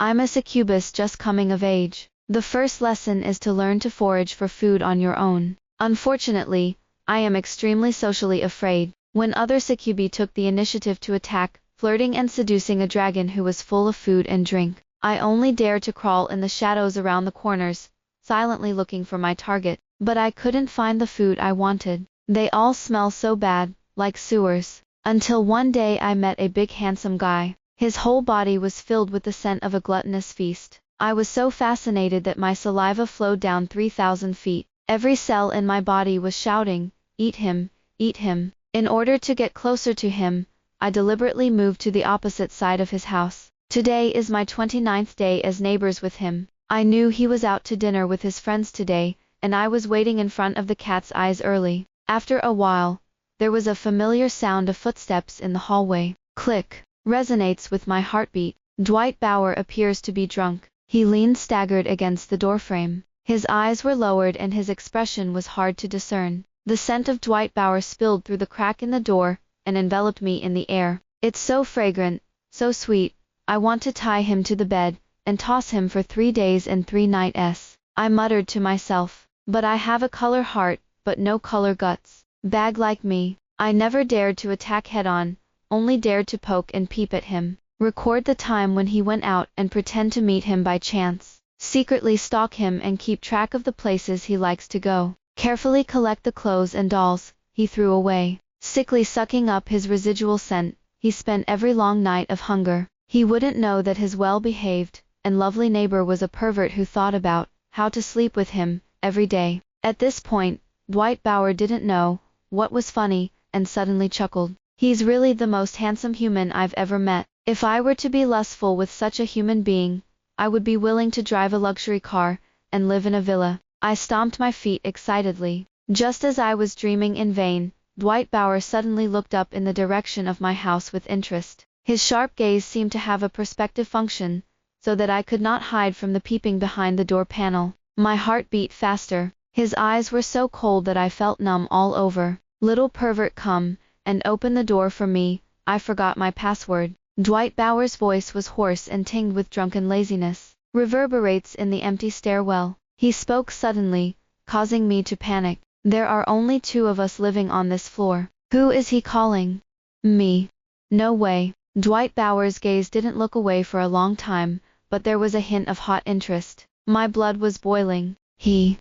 I'm a succubus just coming of age. The first lesson is to learn to forage for food on your own. Unfortunately, I am extremely socially afraid. When other succubi took the initiative to attack, flirting and seducing a dragon who was full of food and drink, I only dared to crawl in the shadows around the corners, silently looking for my target. But I couldn't find the food I wanted. They all smell so bad, like sewers. Until one day I met a big handsome guy. His whole body was filled with the scent of a gluttonous feast. I was so fascinated that my saliva flowed down 3,000 feet. Every cell in my body was shouting, "Eat him, eat him." In order to get closer to him, I deliberately moved to the opposite side of his house. Today is my 29th day as neighbors with him. I knew he was out to dinner with his friends today, and I was waiting in front of the cat's eyes early. After a while, there was a familiar sound of footsteps in the hallway. Click, resonates with my heartbeat. Dwight Bauer appears to be drunk. He leaned staggered against the doorframe. His eyes were lowered and his expression was hard to discern. The scent of Dwight Bauer spilled through the crack in the door and enveloped me in the air. It's so fragrant, so sweet. I want to tie him to the bed and toss him for 3 days and 3 nights. I muttered to myself, but I have a color heart, but no color guts. Bag like me. I never dared to attack head-on, only dared to poke and peep at him. Record the time when he went out and pretend to meet him by chance. Secretly stalk him and keep track of the places he likes to go. Carefully collect the clothes and dolls he threw away. Sickly sucking up his residual scent, he spent every long night of hunger. He wouldn't know that his well-behaved and lovely neighbor was a pervert who thought about how to sleep with him every day. At this point, Dwight Bauer didn't know what was funny and suddenly chuckled. He's really the most handsome human I've ever met. If I were to be lustful with such a human being, I would be willing to drive a luxury car and live in a villa. I stomped my feet excitedly. Just as I was dreaming in vain, Dwight Bauer suddenly looked up in the direction of my house with interest. His sharp gaze seemed to have a perspective function, so that I could not hide from the peeping behind the door panel. My heart beat faster. His eyes were so cold that I felt numb all over. Little pervert, come and open the door for me. I forgot my password. Dwight Bauer's voice was hoarse and tinged with drunken laziness. Reverberates in the empty stairwell. He spoke suddenly, causing me to panic. There are only 2 of us living on this floor. Who is he calling? Me. No way. Dwight Bauer's gaze didn't look away for a long time, but there was a hint of hot interest. My blood was boiling. He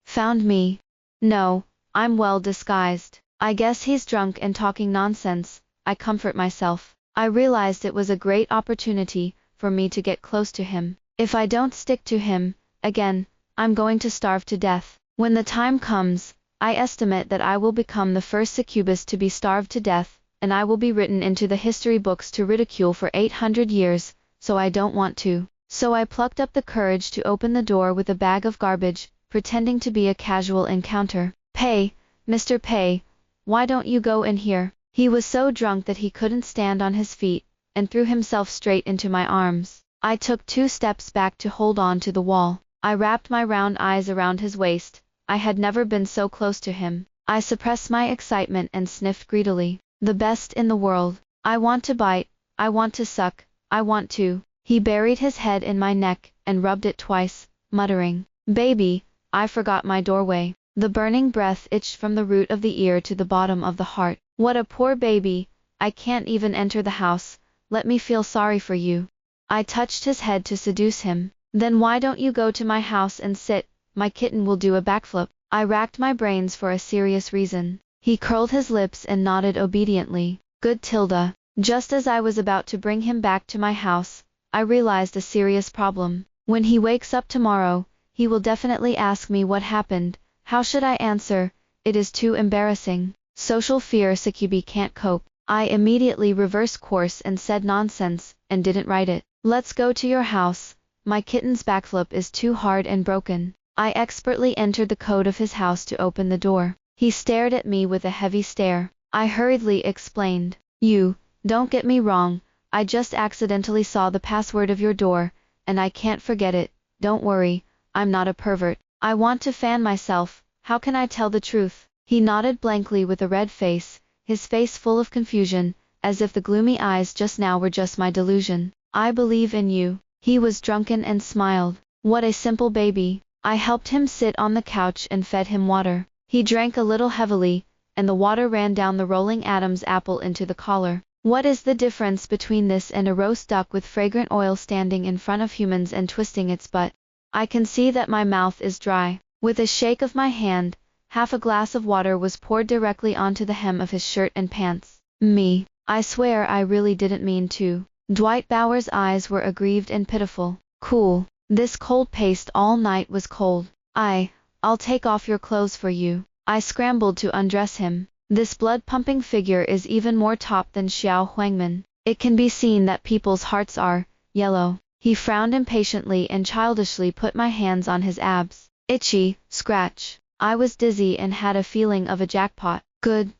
found me. No, I'm well disguised. I guess he's drunk and talking nonsense. I comfort myself. I realized it was a great opportunity for me to get close to him. If I don't stick to him, again, I'm going to starve to death. When the time comes, I estimate that I will become the first succubus to be starved to death, and I will be written into the history books to ridicule for 800 years, so I don't want to. So I plucked up the courage to open the door with a bag of garbage, pretending to be a casual encounter. Pay, Mr. Pay, why don't you go in here? He was so drunk that he couldn't stand on his feet, and threw himself straight into my arms. I took 2 steps back to hold on to the wall. I wrapped my round eyes around his waist. I had never been so close to him. I suppressed my excitement and sniffed greedily. The best in the world. I want to bite. I want to suck. I want to. He buried his head in my neck and rubbed it twice, muttering, "Baby, I forgot my doorway." The burning breath itched from the root of the ear to the bottom of the heart. What a poor baby. I can't even enter the house. Let me feel sorry for you. I touched his head to seduce him. Then why don't you go to my house and sit? My kitten will do a backflip. I racked my brains for a serious reason. He curled his lips and nodded obediently. Good Tilda. Just as I was about to bring him back to my house, I realized a serious problem. When he wakes up tomorrow, he will definitely ask me what happened. How should I answer? It is too embarrassing. Social fear succubi can't cope. I immediately reversed course and said nonsense, and didn't write it. Let's go to your house. My kitten's backflip is too hard and broken. I expertly entered the code of his house to open the door. He stared at me with a heavy stare. I hurriedly explained. Don't get me wrong, I just accidentally saw the password of your door, and I can't forget it. Don't worry, I'm not a pervert. I want to fan myself. How can I tell the truth? He nodded blankly with a red face, his face full of confusion, as if the gloomy eyes just now were just my delusion. I believe in you. He was drunken and smiled. What a simple baby. I helped him sit on the couch and fed him water. He drank a little heavily, and the water ran down the rolling Adam's apple into the collar. What is the difference between this and a roast duck with fragrant oil standing in front of humans and twisting its butt? I can see that my mouth is dry. With a shake of my hand, half a glass of water was poured directly onto the hem of his shirt and pants. Me. I swear I really didn't mean to. Dwight Bauer's eyes were aggrieved and pitiful. Cool. This cold paste all night was cold. I'll take off your clothes for you. I scrambled to undress him. This blood-pumping figure is even more top than Xiao Huangman. It can be seen that people's hearts are yellow. He frowned impatiently and childishly put my hands on his abs. Itchy, scratch. I was dizzy and had a feeling of a jackpot. Good.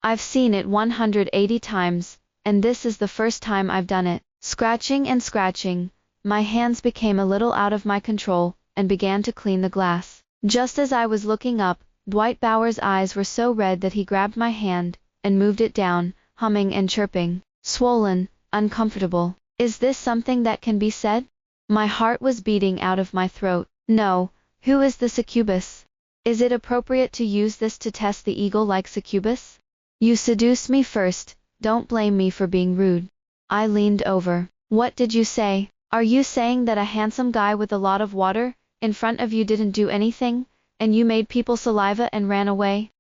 I've seen it 180 times, and this is the first time I've done it. Scratching and scratching, my hands became a little out of my control, and began to clean the glass. Just as I was looking up, Dwight Bauer's eyes were so red that he grabbed my hand, and moved it down, humming and chirping. Swollen, uncomfortable. Is this something that can be said? My heart was beating out of my throat. No. Who is the succubus? Is it appropriate to use this to test the eagle-like succubus? You seduced me first, don't blame me for being rude. I leaned over. What did you say? Are you saying that a handsome guy with a lot of water in front of you didn't do anything, and you made people saliva and ran away?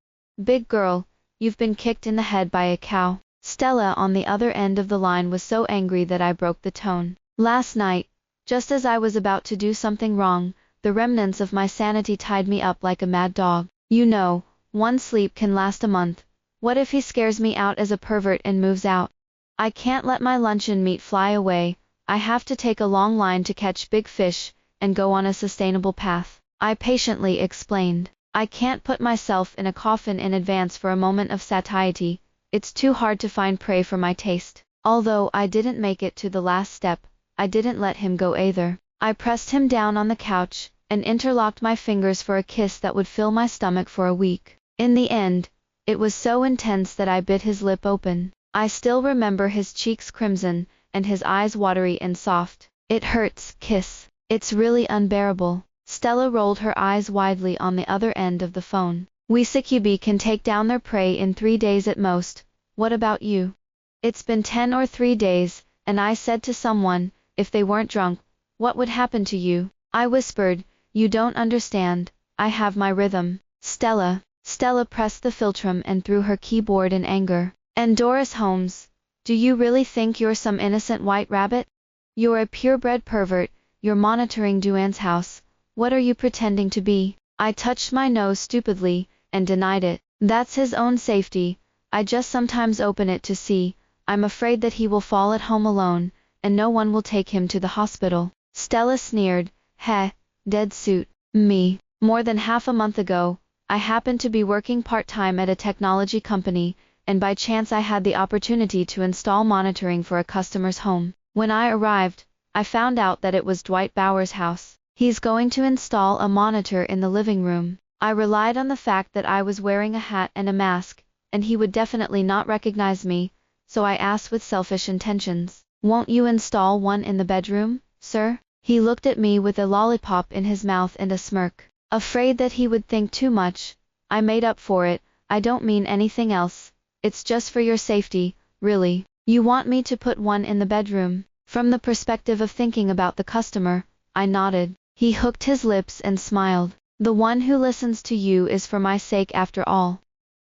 Big girl, you've been kicked in the head by a cow. Stella on the other end of the line was so angry that I broke the tone. Last night, just as I was about to do something wrong, the remnants of my sanity tied me up like a mad dog. You know, one sleep can last a month. What if he scares me out as a pervert and moves out? I can't let my luncheon meat fly away. I have to take a long line to catch big fish, and go on a sustainable path. I patiently explained. I can't put myself in a coffin in advance for a moment of satiety. It's too hard to find prey for my taste. Although I didn't make it to the last step, I didn't let him go either. I pressed him down on the couch, and interlocked my fingers for a kiss that would fill my stomach for a week. In the end, it was so intense that I bit his lip open. I still remember his cheeks crimson, and his eyes watery and soft. It hurts, kiss. It's really unbearable. Stella rolled her eyes widely on the other end of the phone. We succubi can take down their prey in 3 days at most. What about you? It's been 10 or 3 days, and I said to someone, if they weren't drunk, what would happen to you? I whispered, you don't understand. I have my rhythm. Stella pressed the philtrum and threw her keyboard in anger. And Doris Holmes, do you really think you're some innocent white rabbit? You're a purebred pervert. You're monitoring Duane's house. What are you pretending to be? I touched my nose stupidly, and denied it. That's his own safety. I just sometimes open it to see. I'm afraid that he will fall at home alone, and no one will take him to the hospital. Stella sneered. Heh, dead suit. Me. More than half a month ago, I happened to be working part-time at a technology company, and by chance I had the opportunity to install monitoring for a customer's home. When I arrived, I found out that it was Dwight Bauer's house. He's going to install a monitor in the living room. I relied on the fact that I was wearing a hat and a mask, and he would definitely not recognize me, so I asked with selfish intentions. Won't you install one in the bedroom, sir? He looked at me with a lollipop in his mouth and a smirk. Afraid that he would think too much, I made up for it. I don't mean anything else. It's just for your safety, really. You want me to put one in the bedroom? From the perspective of thinking about the customer, I nodded. He hooked his lips and smiled. The one who listens to you is for my sake after all.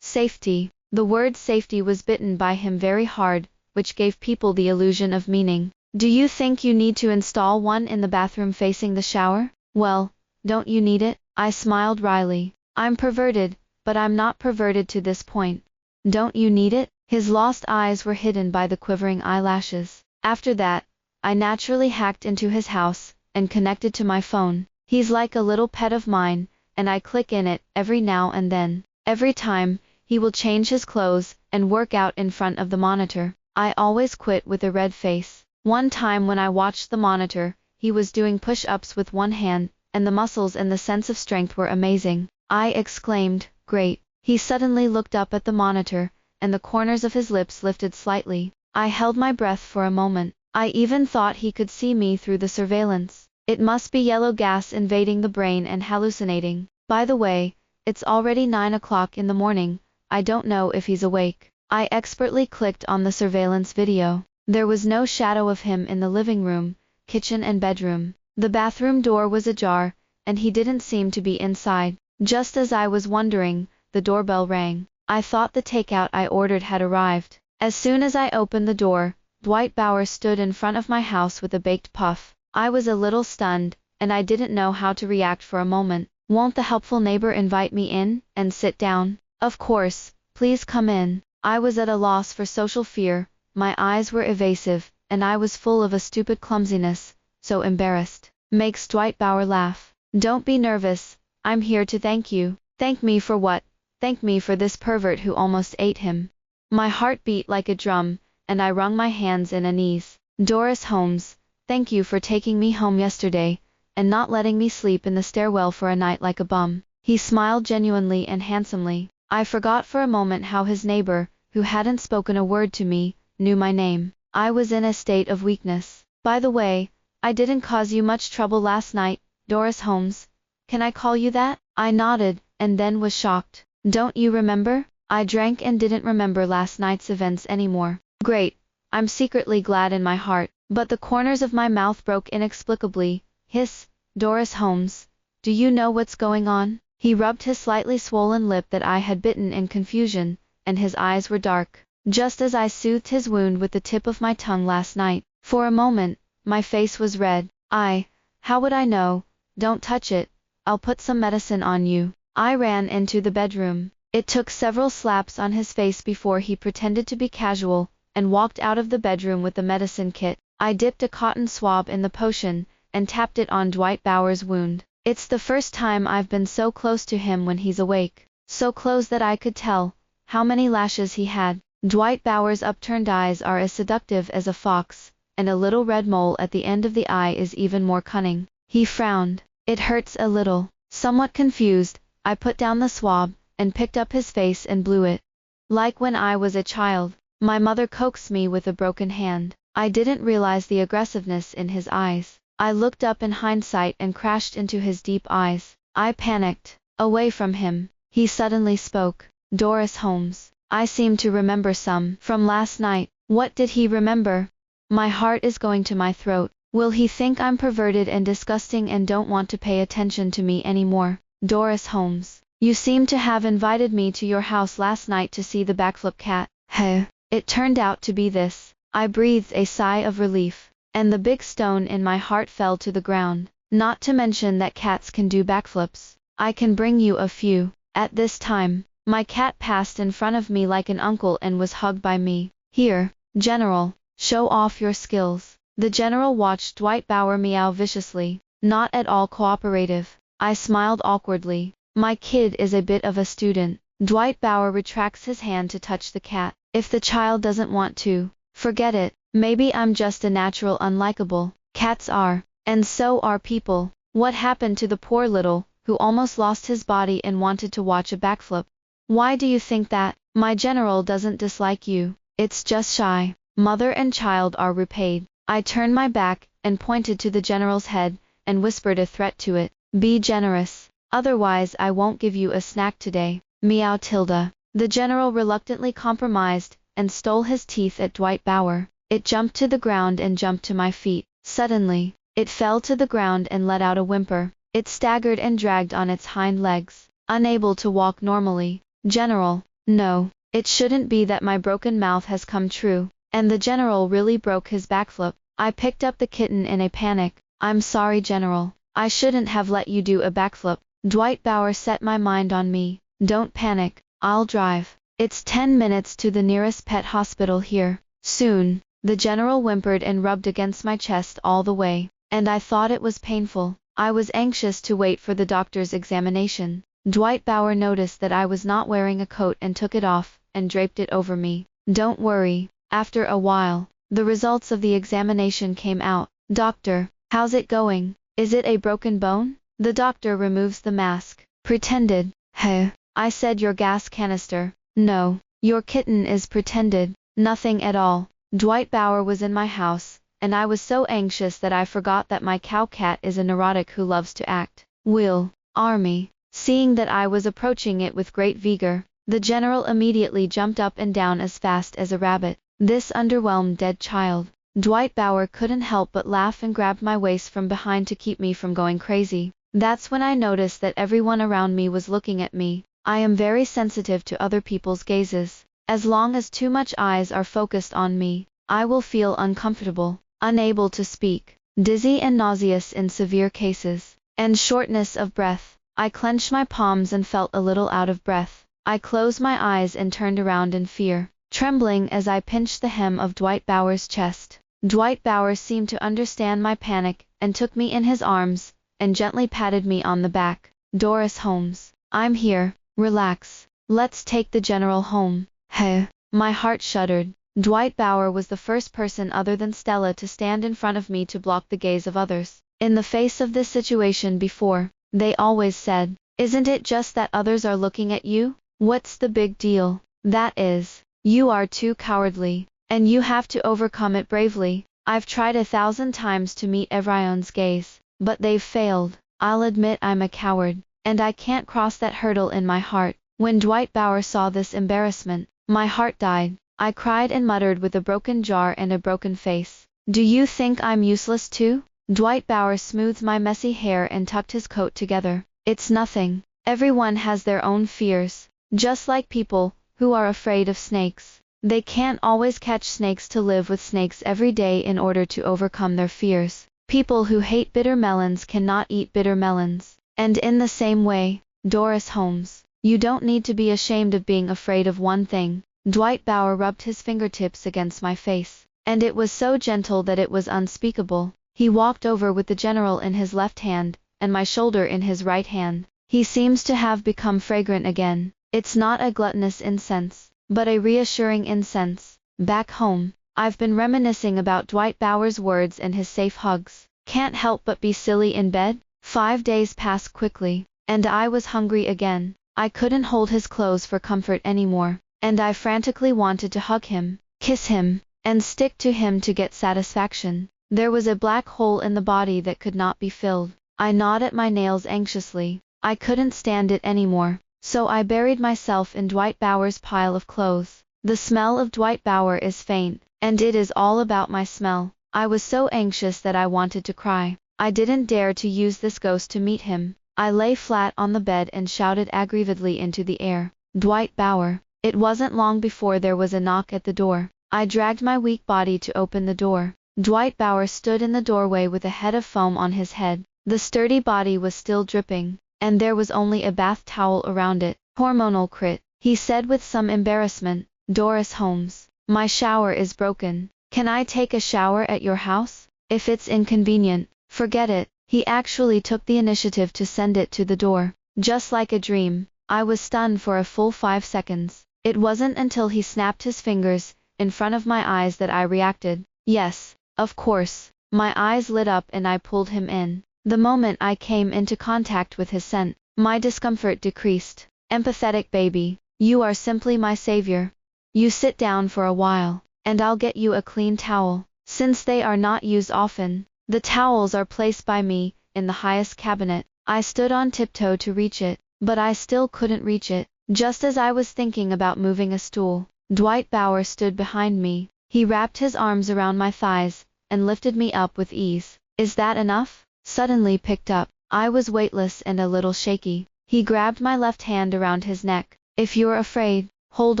Safety. The word safety was bitten by him very hard, which gave people the illusion of meaning. Do you think you need to install one in the bathroom facing the shower? Well, don't you need it? I smiled wryly. I'm perverted, but I'm not perverted to this point. Don't you need it? His lost eyes were hidden by the quivering eyelashes. After that, I naturally hacked into his house, and connected to my phone. He's like a little pet of mine, and I click in it every now and then. Every time, he will change his clothes, and work out in front of the monitor. I always quit with a red face. One time when I watched the monitor, he was doing push-ups with one hand, and the muscles and the sense of strength were amazing. I exclaimed, great. He suddenly looked up at the monitor, and the corners of his lips lifted slightly. I held my breath for a moment. I even thought he could see me through the surveillance. It must be yellow gas invading the brain and hallucinating. By the way, it's already 9 o'clock in the morning, I don't know if he's awake. I expertly clicked on the surveillance video. There was no shadow of him in the living room, kitchen and bedroom. The bathroom door was ajar, and he didn't seem to be inside. Just as I was wondering, the doorbell rang. I thought the takeout I ordered had arrived. As soon as I opened the door, Dwight Bauer stood in front of my house with a baked puff. I was a little stunned, and I didn't know how to react for a moment. Won't the helpful neighbor invite me in and sit down? Of course, please come in. I was at a loss for social fear, my eyes were evasive, and I was full of a stupid clumsiness, so embarrassed. Makes Dwight Bauer laugh. Don't be nervous, I'm here to thank you. Thank me for what? Thank me for this pervert who almost ate him. My heart beat like a drum, and I wrung my hands in a knees. Doris Holmes, thank you for taking me home yesterday, and not letting me sleep in the stairwell for a night like a bum. He smiled genuinely and handsomely. I forgot for a moment how his neighbor, who hadn't spoken a word to me, knew my name. I was in a state of weakness. By the way, I didn't cause you much trouble last night, Doris Holmes. Can I call you that? I nodded, and then was shocked. Don't you remember? I drank and didn't remember last night's events anymore. Great. I'm secretly glad in my heart, but the corners of my mouth broke inexplicably. Hiss, Doris Holmes, do you know what's going on? He rubbed his slightly swollen lip that I had bitten in confusion, and his eyes were dark, just as I soothed his wound with the tip of my tongue last night. For a moment, my face was red. How would I know? Don't touch it, I'll put some medicine on you. I ran into the bedroom. It took several slaps on his face before he pretended to be casual, and walked out of the bedroom with the medicine kit. I dipped a cotton swab in the potion, and tapped it on Dwight Bauer's wound. It's the first time I've been so close to him when he's awake. So close that I could tell how many lashes he had. Dwight Bauer's upturned eyes are as seductive as a fox, and a little red mole at the end of the eye is even more cunning. He frowned. It hurts a little. Somewhat confused, I put down the swab, and picked up his face and blew it. Like when I was a child, my mother coaxed me with a broken hand. I didn't realize the aggressiveness in his eyes. I looked up in hindsight and crashed into his deep eyes. I panicked. Away from him. He suddenly spoke. Doris Holmes, I seem to remember some from last night. What did he remember? My heart is going to my throat. Will he think I'm perverted and disgusting and don't want to pay attention to me anymore? Doris Holmes, you seem to have invited me to your house last night to see the backflip cat. Heh. It turned out to be this. I breathed a sigh of relief, and the big stone in my heart fell to the ground. Not to mention that cats can do backflips. I can bring you a few. At this time, my cat passed in front of me like an uncle and was hugged by me. Here, General, show off your skills. The General watched Dwight Bauer meow viciously, not at all cooperative. I smiled awkwardly. My kid is a bit of a student. Dwight Bauer retracts his hand to touch the cat. If the child doesn't want to, forget it. Maybe I'm just a natural unlikable. Cats are, and so are people. What happened to the poor little, who almost lost his body and wanted to watch a backflip? Why do you think that? My General doesn't dislike you. It's just shy. Mother and child are repaid. I turned my back, and pointed to the General's head, and whispered a threat to it. Be generous. Otherwise I won't give you a snack today. Meow Tilda. The General reluctantly compromised, and stole his teeth at Dwight Bauer. It jumped to the ground and jumped to my feet. Suddenly, it fell to the ground and let out a whimper. It staggered and dragged on its hind legs, unable to walk normally. General, no, it shouldn't be that my broken mouth has come true. And the General really broke his backflip. I picked up the kitten in a panic. I'm sorry, General. I shouldn't have let you do a backflip. Dwight Bauer set my mind on me. Don't panic, I'll drive. It's 10 minutes to the nearest pet hospital here. Soon. The General whimpered and rubbed against my chest all the way, and I thought it was painful. I was anxious to wait for the doctor's examination. Dwight Bauer noticed that I was not wearing a coat and took it off, and draped it over me. Don't worry. After a while, the results of the examination came out. Doctor, how's it going? Is it a broken bone? The doctor removes the mask. Pretended. Heh. I said your gas canister. No, your kitten is pretended. Nothing at all. Dwight Bauer was in my house, and I was so anxious that I forgot that my cow cat is a neurotic who loves to act. Will, army. Seeing that I was approaching it with great vigor, the general immediately jumped up and down as fast as a rabbit. This underwhelmed dead child. Dwight Bauer couldn't help but laugh and grabbed my waist from behind to keep me from going crazy. That's when I noticed that everyone around me was looking at me. I am very sensitive to other people's gazes. As long as too much eyes are focused on me, I will feel uncomfortable, unable to speak, dizzy and nauseous in severe cases, and shortness of breath. I clenched my palms and felt a little out of breath. I closed my eyes and turned around in fear, trembling as I pinched the hem of Dwight Bauer's chest. Dwight Bauer seemed to understand my panic and took me in his arms and gently patted me on the back. Doris Holmes, I'm here, relax. Let's take the general home. Heh. My heart shuddered. Dwight Bauer was the first person other than Stella to stand in front of me to block the gaze of others. In the face of this situation before, they always said, "Isn't it just that others are looking at you? What's the big deal? That is, you are too cowardly, and you have to overcome it bravely." I've tried 1,000 times to meet everyone's gaze, but they've failed. I'll admit I'm a coward, and I can't cross that hurdle in my heart. When Dwight Bauer saw this embarrassment, my heart died. I cried and muttered with a broken jaw and a broken face, "Do you think I'm useless too?" Dwight Bauer smoothed my messy hair and tucked his coat together. "It's nothing. Everyone has their own fears. Just like people who are afraid of snakes. They can't always catch snakes to live with snakes every day in order to overcome their fears. People who hate bitter melons cannot eat bitter melons. And in the same way, Doris Holmes, you don't need to be ashamed of being afraid of one thing." Dwight Bauer rubbed his fingertips against my face, and it was so gentle that it was unspeakable. He walked over with the general in his left hand, and my shoulder in his right hand. "He seems to have become fragrant again. It's not a gluttonous incense, but a reassuring incense. Back home, I've been reminiscing about Dwight Bauer's words and his safe hugs. Can't help but be silly in bed." 5 days passed quickly, and I was hungry again. I couldn't hold his clothes for comfort anymore, and I frantically wanted to hug him, kiss him, and stick to him to get satisfaction. There was a black hole in the body that could not be filled. I gnawed at my nails anxiously. I couldn't stand it anymore, so I buried myself in Dwight Bauer's pile of clothes. The smell of Dwight Bauer is faint, and it is all about my smell. I was so anxious that I wanted to cry. I didn't dare to use this ghost to meet him. I lay flat on the bed and shouted aggrievedly into the air, "Dwight Bauer." It wasn't long before there was a knock at the door. I dragged my weak body to open the door. Dwight Bauer stood in the doorway with a head of foam on his head. The sturdy body was still dripping, and there was only a bath towel around it. "Hormonal crit," he said with some embarrassment. "Doris Holmes, my shower is broken. Can I take a shower at your house? If it's inconvenient, forget it." He actually took the initiative to send it to the door. Just like a dream, I was stunned for a full 5 seconds. It wasn't until he snapped his fingers in front of my eyes that I reacted. Yes, of course. My eyes lit up and I pulled him in. The moment I came into contact with his scent, my discomfort decreased. "Empathetic baby, you are simply my savior. You sit down for a while, and I'll get you a clean towel." Since they are not used often, the towels are placed by me in the highest cabinet. I stood on tiptoe to reach it, but I still couldn't reach it. Just as I was thinking about moving a stool, Dwight Bauer stood behind me. He wrapped his arms around my thighs and lifted me up with ease. "Is that enough?" Suddenly picked up. I was weightless and a little shaky. He grabbed my left hand around his neck. "If you're afraid, hold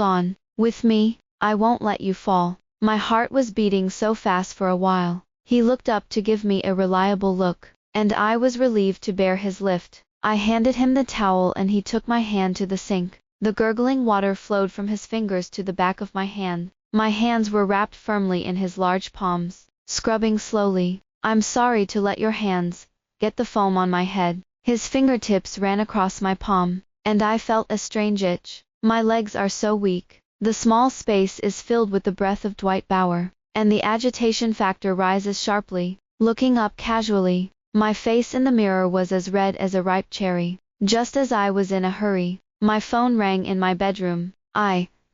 on. With me, I won't let you fall." My heart was beating so fast for a while. He looked up to give me a reliable look, and I was relieved to bear his lift. I handed him the towel and he took my hand to the sink. The gurgling water flowed from his fingers to the back of my hand. My hands were wrapped firmly in his large palms, scrubbing slowly. "I'm sorry to let your hands get the foam on my head." His fingertips ran across my palm, and I felt a strange itch. My legs are so weak. The small space is filled with the breath of Dwight Bauer, and the agitation factor rises sharply. Looking up casually, my face in the mirror was as red as a ripe cherry. Just as I was in a hurry, my phone rang in my bedroom.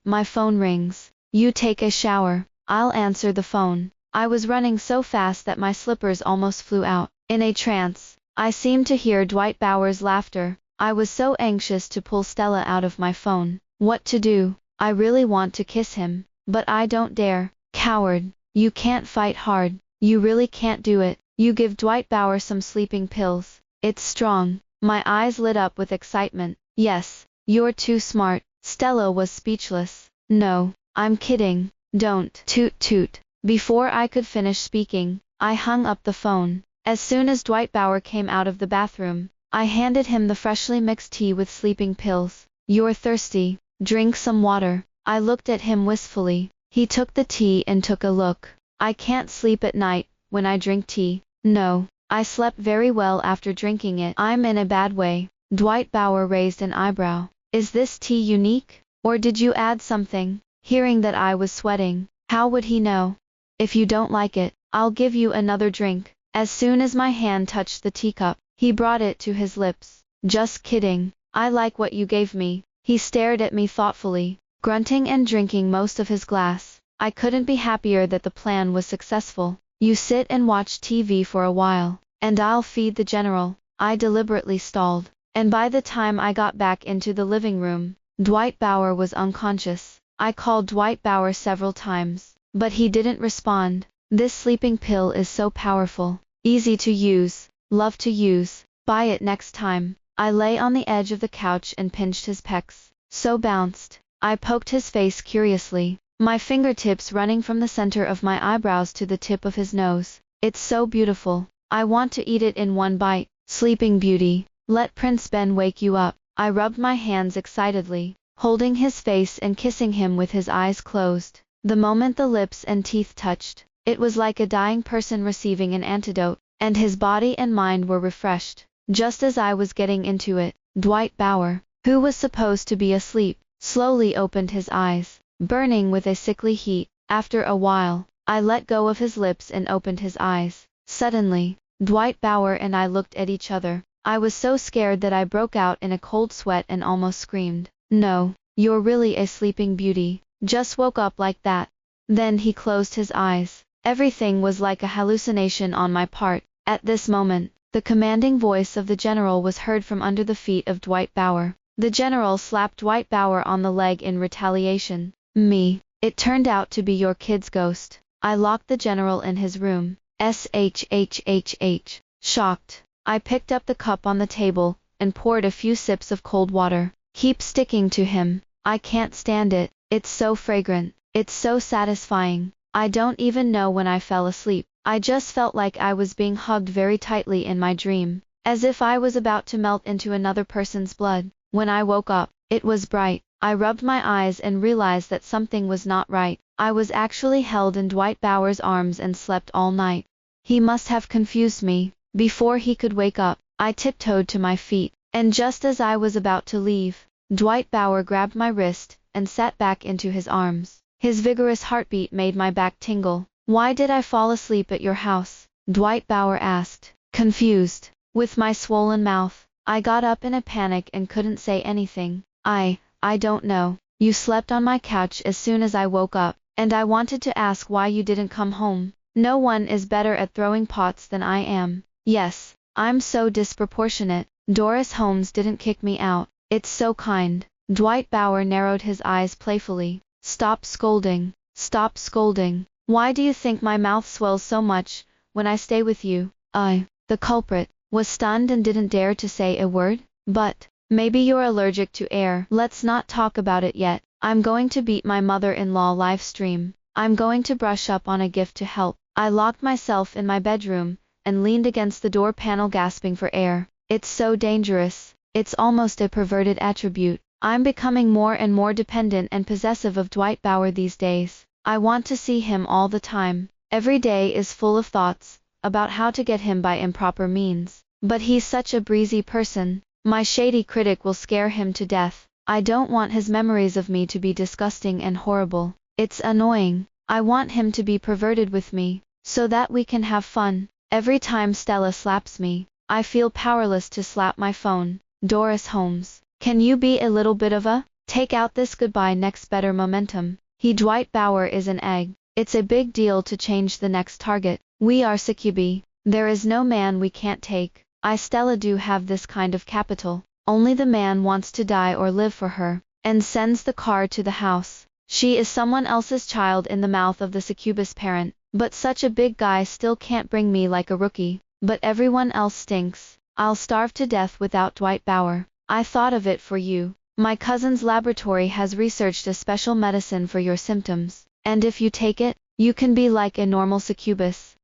My phone rings. "You take a shower, I'll answer the phone." I was running so fast that my slippers almost flew out. In a trance, I seemed to hear Dwight Bauer's laughter. I was so anxious to pull Stella out of my phone. What to do? I really want to kiss him, but I don't dare. Coward. You can't fight hard. You really can't do it. You give Dwight Bauer some sleeping pills. It's strong. My eyes lit up with excitement. Yes, you're too smart. Stella was speechless. No, I'm kidding. Don't. Toot toot. Before I could finish speaking, I hung up the phone. As soon as Dwight Bauer came out of the bathroom, I handed him the freshly mixed tea with sleeping pills. You're thirsty. Drink some water. I looked at him wistfully. He took the tea and took a look. I can't sleep at night when I drink tea. No, I slept very well after drinking it. I'm in a bad way. Dwight Bauer raised an eyebrow. Is this tea unique? Or did you add something? Hearing that I was sweating, how would he know? If you don't like it, I'll give you another drink. As soon as my hand touched the teacup, he brought it to his lips. Just kidding. I like what you gave me. He stared at me thoughtfully, grunting and drinking most of his glass. I couldn't be happier that the plan was successful. You sit and watch TV for a while, and I'll feed the general. I deliberately stalled, and by the time I got back into the living room, Dwight Bauer was unconscious. I called Dwight Bauer several times, but he didn't respond. This sleeping pill is so powerful. Easy to use. Love to use. Buy it next time. I lay on the edge of the couch and pinched his pecs. So bounced. I poked his face curiously, my fingertips running from the center of my eyebrows to the tip of his nose. It's so beautiful. I want to eat it in one bite. Sleeping Beauty. Let Prince Ben wake you up. I rubbed my hands excitedly, holding his face and kissing him with his eyes closed. The moment the lips and teeth touched, it was like a dying person receiving an antidote, and his body and mind were refreshed. Just as I was getting into it, Dwight Bauer, who was supposed to be asleep, slowly opened his eyes, burning with a sickly heat. After a while, I let go of his lips and opened his eyes. Suddenly, Dwight Bauer and I looked at each other. I was so scared that I broke out in a cold sweat and almost screamed. No, you're really a sleeping beauty. Just woke up like that. Then he closed his eyes. Everything was like a hallucination on my part. At this moment, the commanding voice of the general was heard from under the feet of Dwight Bauer. The general slapped Dwight Bauer on the leg in retaliation. Me. It turned out to be your kid's ghost. I locked the general in his room. Shhhh. Shocked. I picked up the cup on the table, and poured a few sips of cold water. Keep sticking to him. I can't stand it. It's so fragrant. It's so satisfying. I don't even know when I fell asleep. I just felt like I was being hugged very tightly in my dream, as if I was about to melt into another person's blood. When I woke up, it was bright. I rubbed my eyes and realized that something was not right. I was actually held in Dwight Bauer's arms and slept all night. He must have confused me. Before he could wake up, I tiptoed to my feet, and just as I was about to leave, Dwight Bauer grabbed my wrist and sat back into his arms. His vigorous heartbeat made my back tingle. Why did I fall asleep at your house? Dwight Bauer asked, confused. With my swollen mouth, I got up in a panic and couldn't say anything. I don't know. You slept on my couch as soon as I woke up, and I wanted to ask why you didn't come home. No one is better at throwing pots than I am. Yes, I'm so disproportionate. Doris Holmes didn't kick me out. It's so kind. Dwight Bauer narrowed his eyes playfully. Stop scolding. Stop scolding. Why do you think my mouth swells so much when I stay with you? The culprit was stunned and didn't dare to say a word. But maybe you're allergic to air. Let's not talk about it yet. I'm going to beat my mother-in-law live stream. I'm going to brush up on a gift to help. I locked myself in my bedroom and leaned against the door panel gasping for air. It's so dangerous. It's almost a perverted attribute. I'm becoming more and more dependent and possessive of Dwight Bauer these days. I want to see him all the time. Every day is full of thoughts about how to get him by improper means. But he's such a breezy person. My shady critic will scare him to death. I don't want his memories of me to be disgusting and horrible. It's annoying. I want him to be perverted with me, so that we can have fun. Every time Stella slaps me, I feel powerless to slap my phone. Doris Holmes, can you be a little bit of a take out this goodbye next better momentum? Dwight Bauer is an egg. It's a big deal to change the next target. We are succubi. There is no man we can't take. I do have this kind of capital. Only the man wants to die or live for her, and sends the card to the house. She is someone else's child in the mouth of the succubus parent, but such a big guy still can't bring me like a rookie. But everyone else stinks. I'll starve to death without Dwight Bauer. I thought of it for you. My cousin's laboratory has researched a special medicine for your symptoms, and if you take it, you can be like a normal succubus.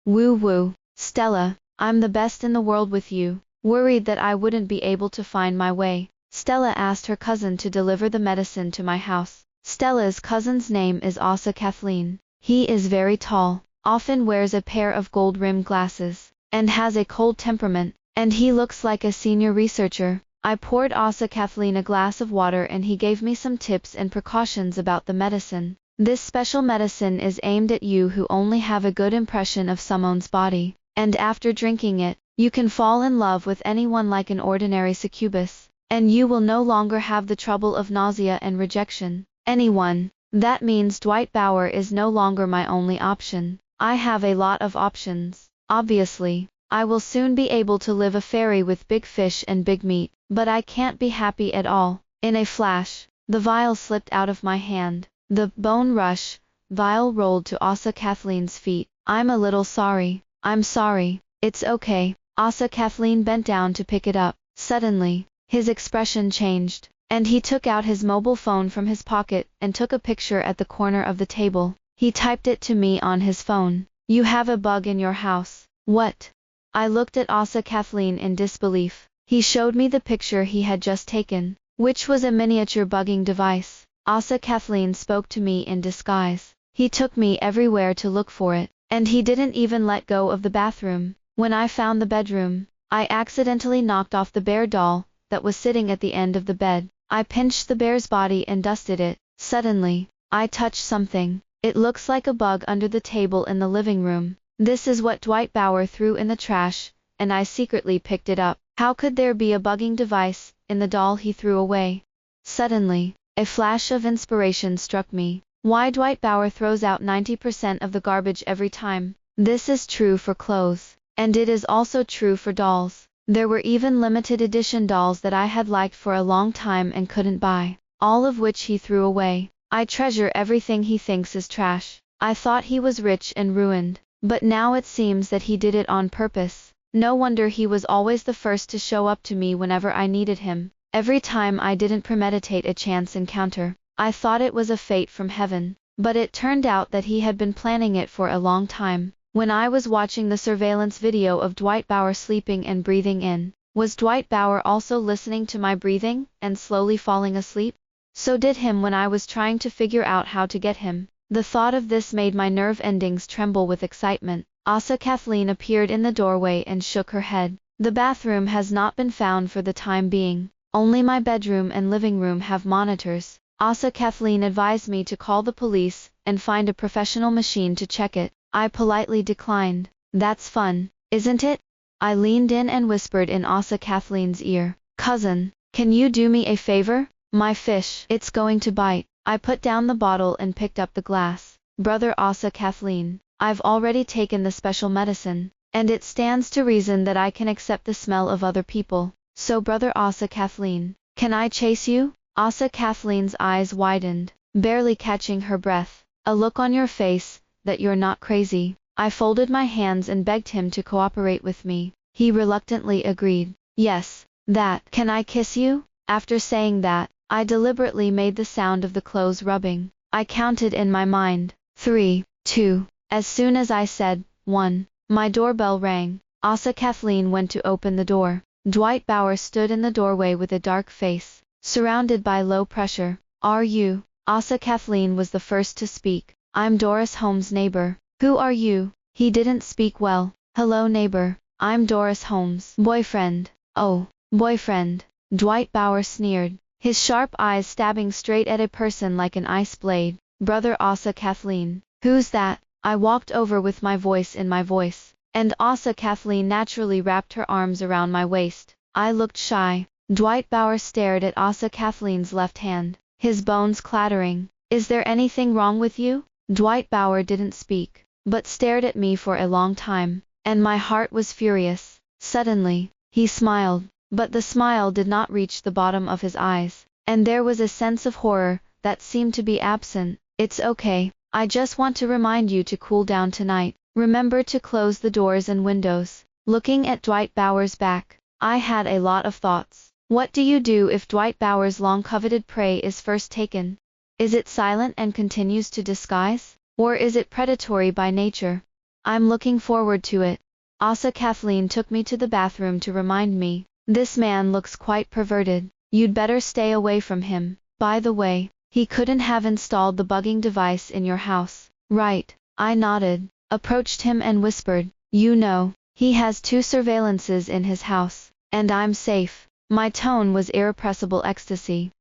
Woo woo. Stella, I'm the best in the world with you. Worried that I wouldn't be able to find my way, Stella asked her cousin to deliver the medicine to my house. Stella's cousin's name is Asa Kathleen. He is very tall, often wears a pair of gold-rimmed glasses, and has a cold temperament, and he looks like a senior researcher. I poured Asa Kathleen a glass of water and he gave me some tips and precautions about the medicine. This special medicine is aimed at you who only have a good impression of someone's body, and after drinking it, you can fall in love with anyone like an ordinary succubus, and you will no longer have the trouble of nausea and rejection. Anyone. That means Dwight Bauer is no longer my only option. I have a lot of options. Obviously, I will soon be able to live a fairy with big fish and big meat, but I can't be happy at all. In a flash, the vial slipped out of my hand. The bone rush vial rolled to Asa Kathleen's feet. I'm a little sorry. I'm sorry. It's okay. Asa Kathleen bent down to pick it up. Suddenly, his expression changed, and he took out his mobile phone from his pocket and took a picture at the corner of the table. He typed it to me on his phone. You have a bug in your house. What? I looked at Asa Kathleen in disbelief. He showed me the picture he had just taken, which was a miniature bugging device. Asa Kathleen spoke to me in disguise. He took me everywhere to look for it, and he didn't even let go of the bathroom. When I found the bedroom, I accidentally knocked off the bear doll that was sitting at the end of the bed. I pinched the bear's body and dusted it. Suddenly, I touched something. It looks like a bug under the table in the living room. This is what Dwight Bauer threw in the trash, and I secretly picked it up. How could there be a bugging device in the doll he threw away? Suddenly, a flash of inspiration struck me. Why Dwight Bauer throws out 90% of the garbage every time. This is true for clothes, and it is also true for dolls. There were even limited edition dolls that I had liked for a long time and couldn't buy, all of which he threw away. I treasure everything he thinks is trash. I thought he was rich and ruined, but now it seems that he did it on purpose. No wonder he was always the first to show up to me whenever I needed him. Every time I didn't premeditate a chance encounter, I thought it was a fate from heaven, but it turned out that he had been planning it for a long time. When I was watching the surveillance video of Dwight Bauer sleeping and breathing in, was Dwight Bauer also listening to my breathing and slowly falling asleep? So did him when I was trying to figure out how to get him. The thought of this made my nerve endings tremble with excitement. Asa Kathleen appeared in the doorway and shook her head. The bathroom has not been found for the time being. Only my bedroom and living room have monitors. Asa Kathleen advised me to call the police and find a professional machine to check it. I politely declined. That's fun, isn't it? I leaned in and whispered in Asa Kathleen's ear. Cousin, can you do me a favor? My fish, it's going to bite. I put down the bottle and picked up the glass. Brother Asa Kathleen, I've already taken the special medicine, and it stands to reason that I can accept the smell of other people. So Brother Asa Kathleen, can I chase you? Asa Kathleen's eyes widened, barely catching her breath. A look on your face, that you're not crazy. I folded my hands and begged him to cooperate with me. He reluctantly agreed. Yes, that. Can I kiss you? After saying that, I deliberately made the sound of the clothes rubbing. I counted in my mind. 3, 2. As soon as I said 1, my doorbell rang. Asa Kathleen went to open the door. Dwight Bauer stood in the doorway with a dark face, surrounded by low pressure. Are you? Asa Kathleen was the first to speak. I'm Doris Holmes' neighbor. Who are you? He didn't speak well. Hello neighbor. I'm Doris Holmes' boyfriend. Oh, boyfriend. Dwight Bauer sneered, his sharp eyes stabbing straight at a person like an ice blade. Brother Asa Kathleen. Who's that? I walked over with my voice in my voice, and Asa Kathleen naturally wrapped her arms around my waist. I looked shy. Dwight Bauer stared at Asa Kathleen's left hand, his bones clattering. Is there anything wrong with you? Dwight Bauer didn't speak, but stared at me for a long time, and my heart was furious. Suddenly, he smiled, but the smile did not reach the bottom of his eyes, and there was a sense of horror that seemed to be absent. It's okay, I just want to remind you to cool down tonight. Remember to close the doors and windows. Looking at Dwight Bauer's back, I had a lot of thoughts. What do you do if Dwight Bauer's long-coveted prey is first taken? Is it silent and continues to disguise? Or is it predatory by nature? I'm looking forward to it. Asa Kathleen took me to the bathroom to remind me. This man looks quite perverted. You'd better stay away from him. By the way, he couldn't have installed the bugging device in your house, right? I nodded, approached him and whispered, you know, he has 2 surveillances in his house, and I'm safe. My tone was irrepressible ecstasy.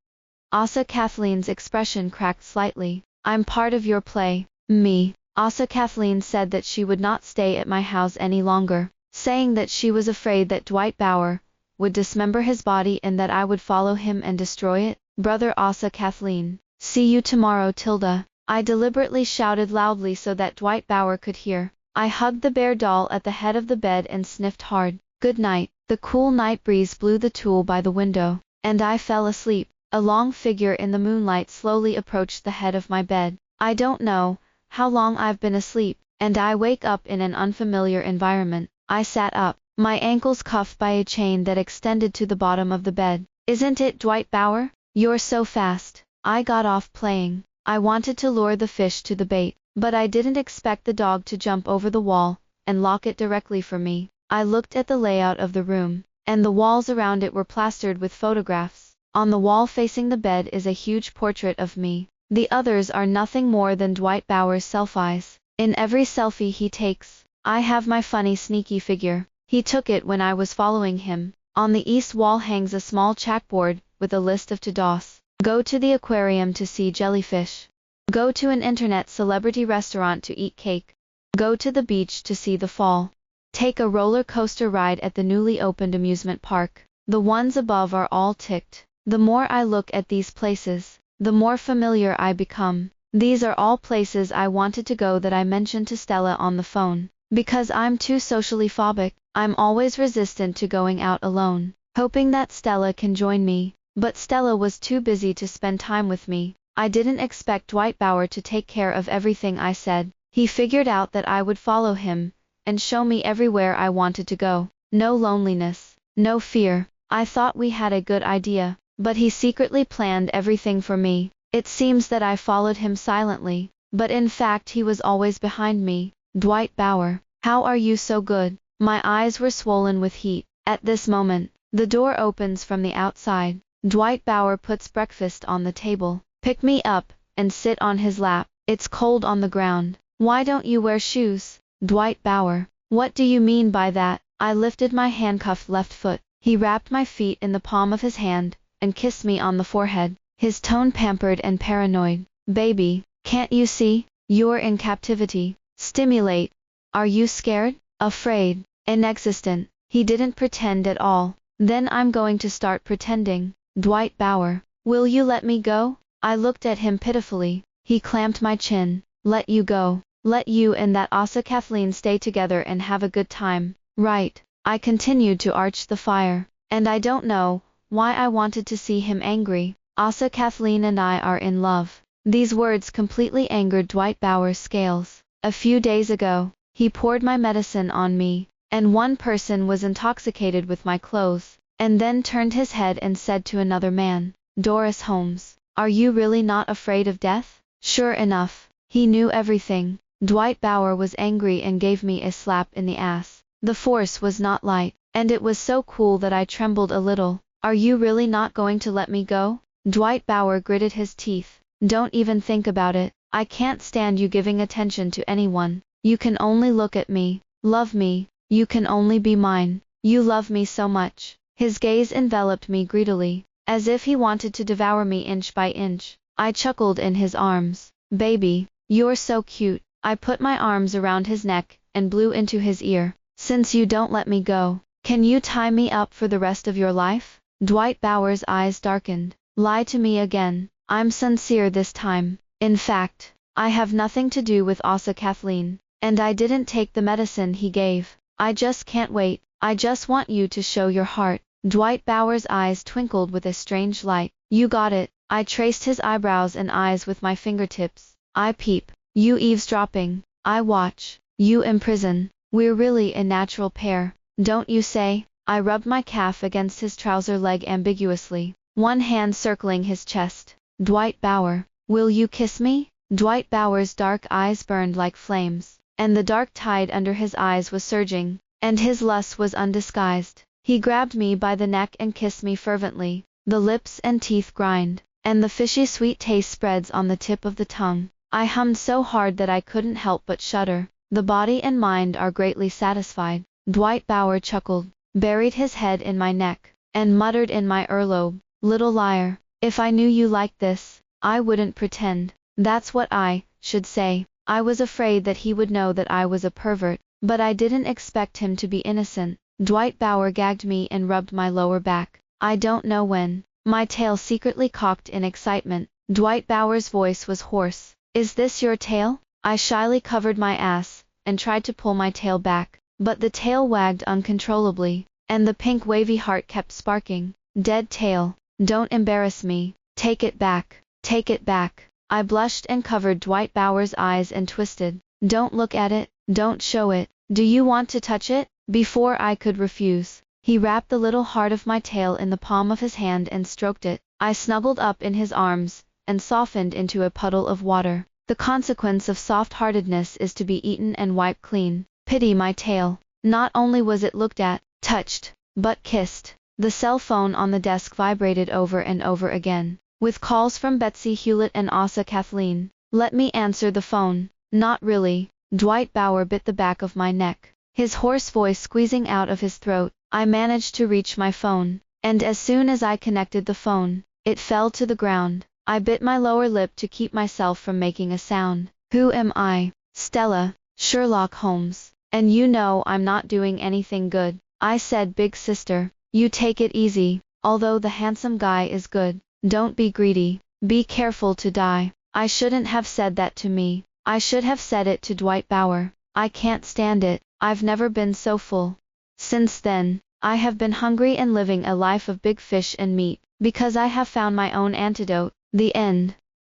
Asa Kathleen's expression cracked slightly. I'm part of your play. Me. Asa Kathleen said that she would not stay at my house any longer, saying that she was afraid that Dwight Bauer would dismember his body and that I would follow him and destroy it. Brother Asa Kathleen, see you tomorrow, Tilda. I deliberately shouted loudly so that Dwight Bauer could hear. I hugged the bear doll at the head of the bed and sniffed hard. Good night. The cool night breeze blew the tulle by the window, and I fell asleep. A long figure in the moonlight slowly approached the head of my bed. I don't know how long I've been asleep, and I wake up in an unfamiliar environment. I sat up, my ankles cuffed by a chain that extended to the bottom of the bed. Isn't it Dwight Bauer? You're so fast. I got off playing. I wanted to lure the fish to the bait, but I didn't expect the dog to jump over the wall and lock it directly for me. I looked at the layout of the room, and the walls around it were plastered with photographs. On the wall facing the bed is a huge portrait of me. The others are nothing more than Dwight Bauer's selfies. In every selfie he takes, I have my funny sneaky figure. He took it when I was following him. On the east wall hangs a small chalkboard with a list of to-dos. Go to the aquarium to see jellyfish. Go to an internet celebrity restaurant to eat cake. Go to the beach to see the fall. Take a roller coaster ride at the newly opened amusement park. The ones above are all ticked. The more I look at these places, the more familiar I become. These are all places I wanted to go that I mentioned to Stella on the phone. Because I'm too socially phobic, I'm always resistant to going out alone, hoping that Stella can join me. But Stella was too busy to spend time with me. I didn't expect Dwight Bauer to take care of everything I said. He figured out that I would follow him and show me everywhere I wanted to go. No loneliness, no fear. I thought we had a good idea, but he secretly planned everything for me. It seems that I followed him silently, but in fact he was always behind me. Dwight Bauer, how are you so good? My eyes were swollen with heat. At this moment, the door opens from the outside. Dwight Bauer puts breakfast on the table. Pick me up and sit on his lap. It's cold on the ground. Why don't you wear shoes? Dwight Bauer, what do you mean by that? I lifted my handcuffed left foot. He wrapped my feet in the palm of his hand and kissed me on the forehead, his tone pampered and paranoid. Baby, can't you see? You're in captivity. Stimulate. Are you scared? Afraid? Inexistent. He didn't pretend at all. Then I'm going to start pretending. Dwight Bauer, will you let me go? I looked at him pitifully. He clamped my chin. Let you go. Let you and that Asa Kathleen stay together and have a good time. Right. I continued to arch the fire. And I don't know why I wanted to see him angry. Asa Kathleen and I are in love. These words completely angered Dwight Bauer's scales. A few days ago, he poured my medicine on me, and one person was intoxicated with my clothes, and then turned his head and said to another man, Doris Holmes, are you really not afraid of death? Sure enough, he knew everything. Dwight Bauer was angry and gave me a slap in the ass. The force was not light, and it was so cool that I trembled a little. Are you really not going to let me go? Dwight Bauer gritted his teeth. Don't even think about it. I can't stand you giving attention to anyone. You can only look at me, love me, you can only be mine. You love me so much. His gaze enveloped me greedily, as if he wanted to devour me inch by inch. I chuckled in his arms. Baby, you're so cute. I put my arms around his neck and blew into his ear. Since you don't let me go, can you tie me up for the rest of your life? Dwight Bauer's eyes darkened. Lie to me again. I'm sincere this time. In fact, I have nothing to do with Asa Kathleen, and I didn't take the medicine he gave. I just can't wait. I just want you to show your heart. Dwight Bauer's eyes twinkled with a strange light. You got it. I traced his eyebrows and eyes with my fingertips. I peep. You eavesdropping. I watch. You imprison. We're really a natural pair, don't you say? I rubbed my calf against his trouser leg ambiguously, one hand circling his chest. Dwight Bauer, will you kiss me? Dwight Bauer's dark eyes burned like flames, and the dark tide under his eyes was surging, and his lust was undisguised. He grabbed me by the neck and kissed me fervently. The lips and teeth grind, and the fishy sweet taste spreads on the tip of the tongue. I hummed so hard that I couldn't help but shudder. The body and mind are greatly satisfied. Dwight Bauer chuckled, buried his head in my neck, and muttered in my earlobe, little liar, if I knew you liked this, I wouldn't pretend. That's what I should say. I was afraid that he would know that I was a pervert, but I didn't expect him to be innocent. Dwight Bauer gagged me and rubbed my lower back. I don't know when. My tail secretly cocked in excitement. Dwight Bauer's voice was hoarse. Is this your tail? I shyly covered my ass, and tried to pull my tail back, but the tail wagged uncontrollably, and the pink wavy heart kept sparking. Dead tail, don't embarrass me, take it back, take it back. I blushed and covered Dwight Bauer's eyes and twisted. Don't look at it, don't show it. Do you want to touch it? Before I could refuse, he wrapped the little heart of my tail in the palm of his hand and stroked it. I snuggled up in his arms, and softened into a puddle of water. The consequence of soft-heartedness is to be eaten and wiped clean. Pity my tail. Not only was it looked at, touched, but kissed. The cell phone on the desk vibrated over and over again, with calls from Betsy Hewlett and Asa Kathleen. Let me answer the phone. Not really. Dwight Bauer bit the back of my neck, his hoarse voice squeezing out of his throat. I managed to reach my phone, and as soon as I connected the phone, it fell to the ground. I bit my lower lip to keep myself from making a sound. Who am I? Stella, Sherlock Holmes. And you know I'm not doing anything good. I said, big sister, you take it easy, although the handsome guy is good. Don't be greedy. Be careful to die. I shouldn't have said that to me. I should have said it to Dwight Bauer. I can't stand it. I've never been so full. Since then, I have been hungry and living a life of big fish and meat, because I have found my own antidote. The end.